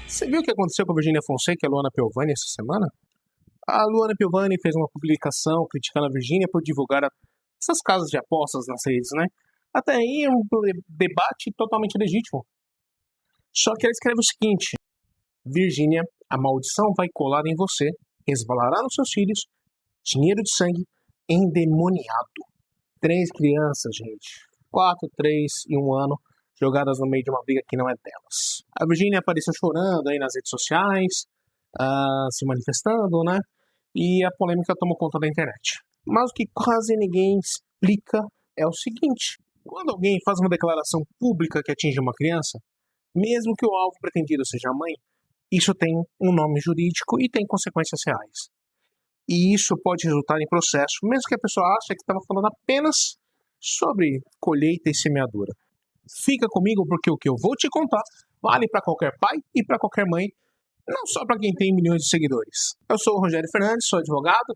Você viu o que aconteceu com a Virgínia Fonseca e a Luana Piovani essa semana? A Luana Piovani fez uma publicação criticando a Virgínia por divulgar essas casas de apostas nas redes, né? Até aí é um debate totalmente legítimo. Só que ela escreve o seguinte: Virgínia, a maldição vai colar em você, resvalará nos seus filhos, dinheiro de sangue endemoniado. 3 crianças, gente. 4, 3 e 1 ano, jogadas no meio de uma briga que não é delas. A Virgínia apareceu chorando aí nas redes sociais, se manifestando, né? E a polêmica tomou conta da internet. Mas o que quase ninguém explica é o seguinte: quando alguém faz uma declaração pública que atinge uma criança, mesmo que o alvo pretendido seja a mãe, isso tem um nome jurídico e tem consequências reais. E isso pode resultar em processo, mesmo que a pessoa ache que estava falando apenas sobre colheita e semeadura. Fica comigo porque o que eu vou te contar vale para qualquer pai e para qualquer mãe, não só para quem tem milhões de seguidores. Eu sou o Rogério Fernandes, sou advogado,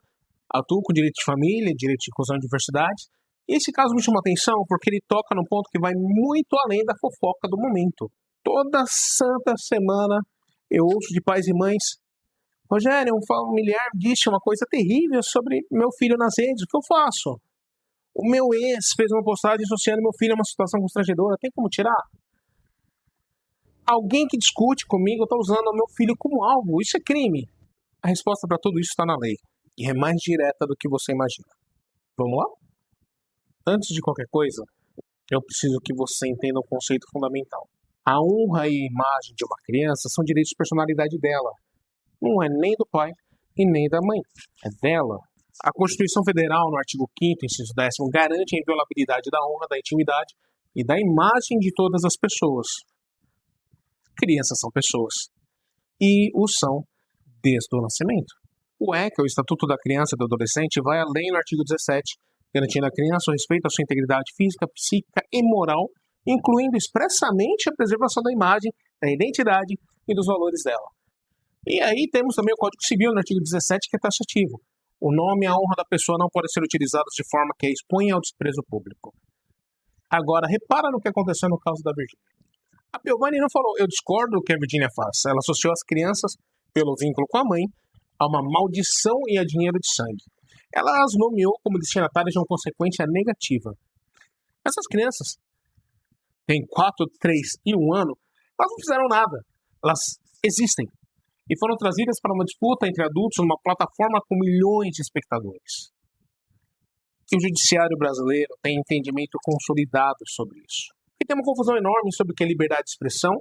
atuo com direito de família, direito de inclusão e diversidade. E esse caso me chama a atenção porque ele toca num ponto que vai muito além da fofoca do momento. Toda santa semana eu ouço de pais e mães: Rogério, um familiar disse uma coisa terrível sobre meu filho nas redes, o que eu faço? O meu ex fez uma postagem associando meu filho a uma situação constrangedora, tem como tirar? Alguém que discute comigo está usando o meu filho como alvo, isso é crime. A resposta para tudo isso está na lei, e é mais direta do que você imagina. Vamos lá? Antes de qualquer coisa, eu preciso que você entenda um conceito fundamental. A honra e a imagem de uma criança são direitos de personalidade dela. Não é nem do pai e nem da mãe, é dela. A Constituição Federal, no artigo 5º, inciso 10º, garante a inviolabilidade da honra, da intimidade e da imagem de todas as pessoas. Crianças são pessoas. E o são desde o nascimento. O ECA, o Estatuto da Criança e do Adolescente, vai além no artigo 17, garantindo à criança o respeito à sua integridade física, psíquica e moral, incluindo expressamente a preservação da imagem, da identidade e dos valores dela. E aí temos também o Código Civil, no artigo 17, que é taxativo. O nome e a honra da pessoa não podem ser utilizados de forma que a exponha ao desprezo público. Agora, repara no que aconteceu no caso da Virgínia. A Piovani não falou: eu discordo do que a Virgínia faz. Ela associou as crianças, pelo vínculo com a mãe, a uma maldição e a dinheiro de sangue. Ela as nomeou como destinatárias de uma consequência negativa. Essas crianças têm 4, 3 e 1 ano, elas não fizeram nada. Elas existem. E foram trazidas para uma disputa entre adultos numa plataforma com milhões de espectadores. E o judiciário brasileiro tem entendimento consolidado sobre isso. E tem uma confusão enorme sobre o que é liberdade de expressão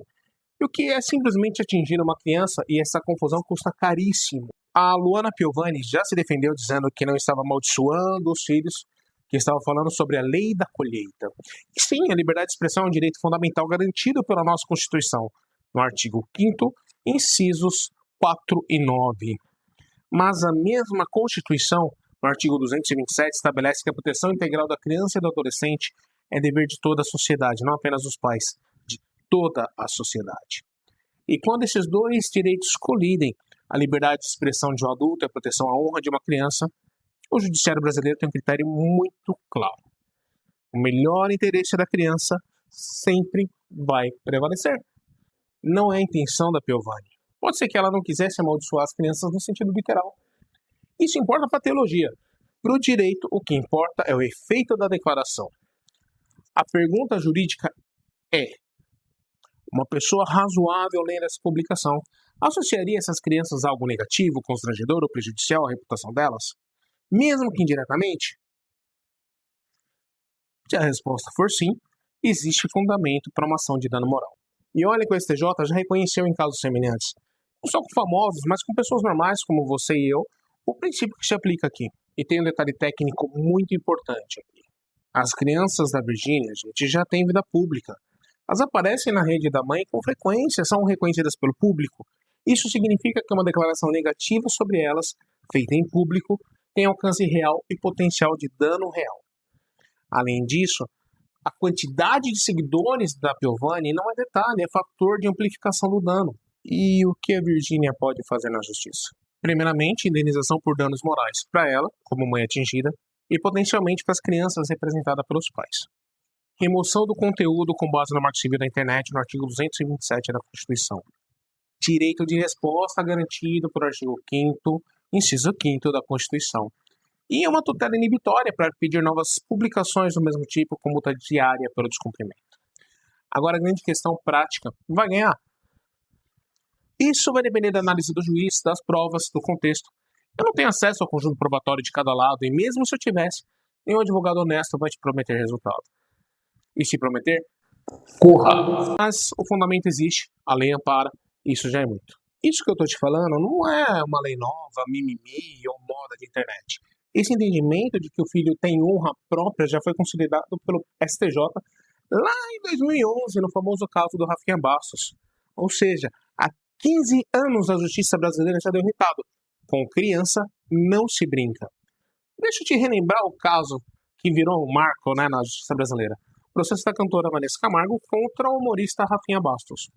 e o que é simplesmente atingir uma criança, e essa confusão custa caríssimo. A Luana Piovani já se defendeu dizendo que não estava amaldiçoando os filhos, que estava falando sobre a lei da colheita. E sim, a liberdade de expressão é um direito fundamental garantido pela nossa Constituição, no artigo 5º, incisos 4 e 9. Mas a mesma Constituição, no artigo 227, estabelece que a proteção integral da criança e do adolescente é dever de toda a sociedade, não apenas dos pais, de toda a sociedade. E quando esses dois direitos colidem, a liberdade de expressão de um adulto e a proteção à honra de uma criança, o judiciário brasileiro tem um critério muito claro. O melhor interesse da criança sempre vai prevalecer. Não é a intenção da Piovani. Pode ser que ela não quisesse amaldiçoar as crianças no sentido literal. Isso importa para a teologia. Para o direito, o que importa é o efeito da declaração. A pergunta jurídica é: uma pessoa razoável lendo essa publicação associaria essas crianças a algo negativo, constrangedor ou prejudicial à reputação delas? Mesmo que indiretamente? Se a resposta for sim, existe fundamento para uma ação de dano moral. E olha que o STJ já reconheceu em casos semelhantes, não só com famosos, mas com pessoas normais como você e eu, o princípio que se aplica aqui. E tem um detalhe técnico muito importante aqui. As crianças da Virgínia, gente, já têm vida pública. Elas aparecem na rede da mãe com frequência, são reconhecidas pelo público. Isso significa que uma declaração negativa sobre elas, feita em público, tem alcance real e potencial de dano real. Além disso, a quantidade de seguidores da Piovani não é detalhe, é fator de amplificação do dano. E o que a Virgínia pode fazer na justiça? Primeiramente, indenização por danos morais para ela, como mãe atingida, e potencialmente para as crianças representadas pelos pais. Remoção do conteúdo com base no Marco Civil da Internet, no artigo 227 da Constituição. Direito de resposta garantido por artigo 5º, inciso 5º da Constituição. E uma tutela inibitória para pedir novas publicações do mesmo tipo com multa diária pelo descumprimento. Agora, a grande questão prática, vai ganhar? Isso vai depender da análise do juiz, das provas, do contexto. Eu não tenho acesso ao conjunto probatório de cada lado, e mesmo se eu tivesse, nenhum advogado honesto vai te prometer resultado. E se prometer, corra! Mas o fundamento existe, a lei ampara, isso já é muito. Isso que eu estou te falando não é uma lei nova, mimimi ou moda de internet. Esse entendimento de que o filho tem honra própria já foi consolidado pelo STJ lá em 2011, no famoso caso do Rafinha Bastos. Ou seja, há 15 anos a justiça brasileira já deu recado. Com criança não se brinca. Deixa eu te relembrar o caso que virou um marco, né, na justiça brasileira. O processo da cantora Vanessa Camargo contra o humorista Rafinha Bastos.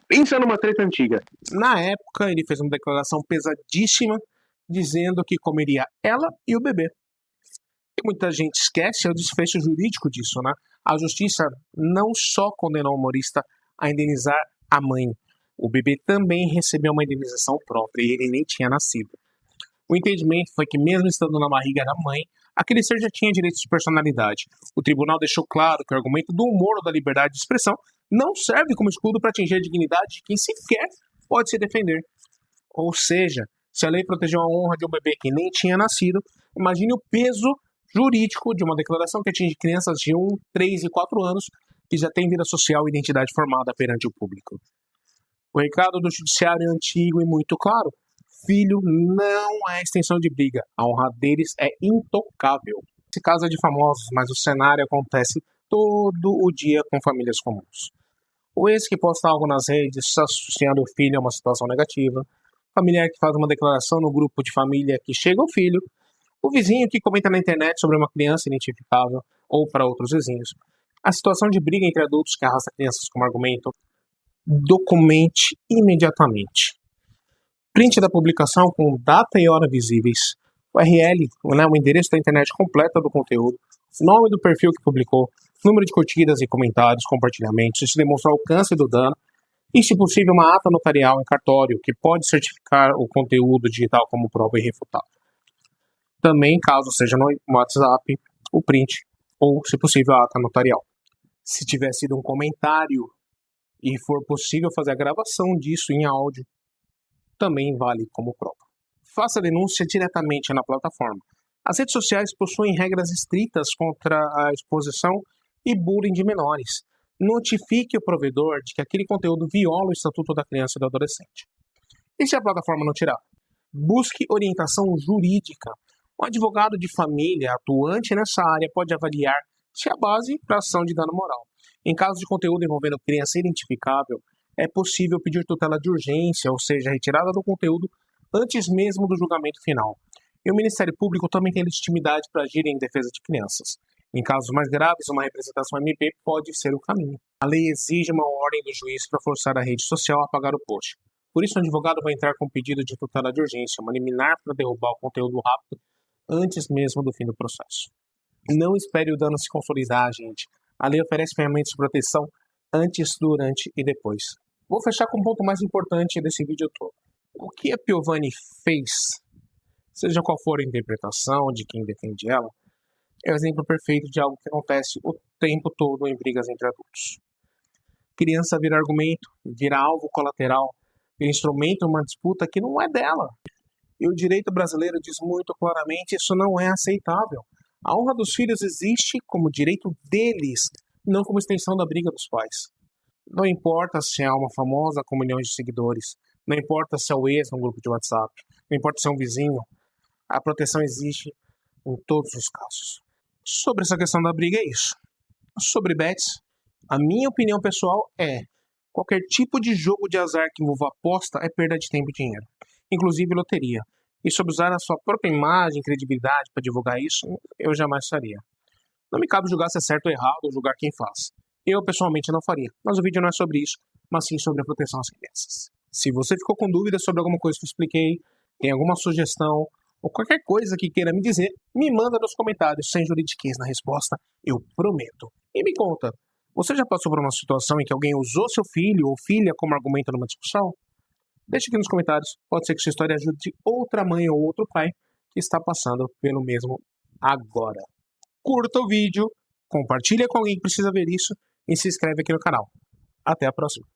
Pensa numa treta antiga. Na época, ele fez uma declaração pesadíssima, dizendo que comeria ela e o bebê. E muita gente esquece o desfecho jurídico disso, né? A justiça não só condenou o humorista a indenizar a mãe. O bebê também recebeu uma indenização própria e ele nem tinha nascido. O entendimento foi que, mesmo estando na barriga da mãe, aquele ser já tinha direitos de personalidade. O tribunal deixou claro que o argumento do humor ou da liberdade de expressão não serve como escudo para atingir a dignidade de quem sequer pode se defender. Ou seja, se a lei protegeu a honra de um bebê que nem tinha nascido, imagine o peso jurídico de uma declaração que atinge crianças de 1, 3 e 4 anos que já têm vida social e identidade formada perante o público. O recado do judiciário é antigo e muito claro. Filho não é extensão de briga. A honra deles é intocável. Esse caso é de famosos, mas o cenário acontece todo o dia com famílias comuns. O ex que posta algo nas redes associando o filho a uma situação negativa, familiar que faz uma declaração no grupo de família que chega ao filho, o vizinho que comenta na internet sobre uma criança identificável ou para outros vizinhos. A situação de briga entre adultos que arrasta crianças como argumento. Documente imediatamente. Print da publicação com data e hora visíveis, URL, o endereço da internet completa do conteúdo, nome do perfil que publicou, número de curtidas e comentários, compartilhamentos, isso demonstra o alcance do dano, e, se possível, uma ata notarial em cartório que pode certificar o conteúdo digital como prova irrefutável. Também, caso seja no WhatsApp, o print ou, se possível, a ata notarial. Se tiver sido um comentário e for possível fazer a gravação disso em áudio, também vale como prova. Faça a denúncia diretamente na plataforma. As redes sociais possuem regras estritas contra a exposição e bullying de menores. Notifique o provedor de que aquele conteúdo viola o Estatuto da Criança e do Adolescente. E se a plataforma não tirar? Busque orientação jurídica. Um advogado de família atuante nessa área pode avaliar se há base para ação de dano moral. Em caso de conteúdo envolvendo criança identificável, é possível pedir tutela de urgência, ou seja, retirada do conteúdo antes mesmo do julgamento final. E o Ministério Público também tem legitimidade para agir em defesa de crianças. Em casos mais graves, uma representação MP pode ser o caminho. A lei exige uma ordem do juiz para forçar a rede social a apagar o post. Por isso, o advogado vai entrar com pedido de tutela de urgência, uma liminar para derrubar o conteúdo rápido antes mesmo do fim do processo. Não espere o dano se consolidar, gente. A lei oferece ferramentas de proteção antes, durante e depois. Vou fechar com o ponto mais importante desse vídeo todo. O que a Piovani fez, seja qual for a interpretação de quem defende ela, é o exemplo perfeito de algo que acontece o tempo todo em brigas entre adultos. Criança vira argumento, vira alvo colateral, vira instrumento em uma disputa que não é dela. E o direito brasileiro diz muito claramente: isso não é aceitável. A honra dos filhos existe como direito deles, não como extensão da briga dos pais. Não importa se é uma famosa com milhões de seguidores, não importa se é o ex num grupo de WhatsApp, não importa se é um vizinho, a proteção existe em todos os casos. Sobre essa questão da briga é isso. Sobre bets, a minha opinião pessoal é: qualquer tipo de jogo de azar que envolva aposta é perda de tempo e dinheiro, inclusive loteria. E sobre usar a sua própria imagem e credibilidade para divulgar isso, eu jamais faria. Não me cabe julgar se é certo ou errado ou julgar quem faz. Eu, pessoalmente, não faria. Mas o vídeo não é sobre isso, mas sim sobre a proteção às crianças. Se você ficou com dúvidas sobre alguma coisa que eu expliquei, tem alguma sugestão ou qualquer coisa que queira me dizer, me manda nos comentários, sem juridiquês na resposta, eu prometo. E me conta, você já passou por uma situação em que alguém usou seu filho ou filha como argumento numa discussão? Deixe aqui nos comentários. Pode ser que sua história ajude outra mãe ou outro pai que está passando pelo mesmo agora. Curta o vídeo, compartilha com alguém que precisa ver isso e se inscreve aqui no canal. Até a próxima.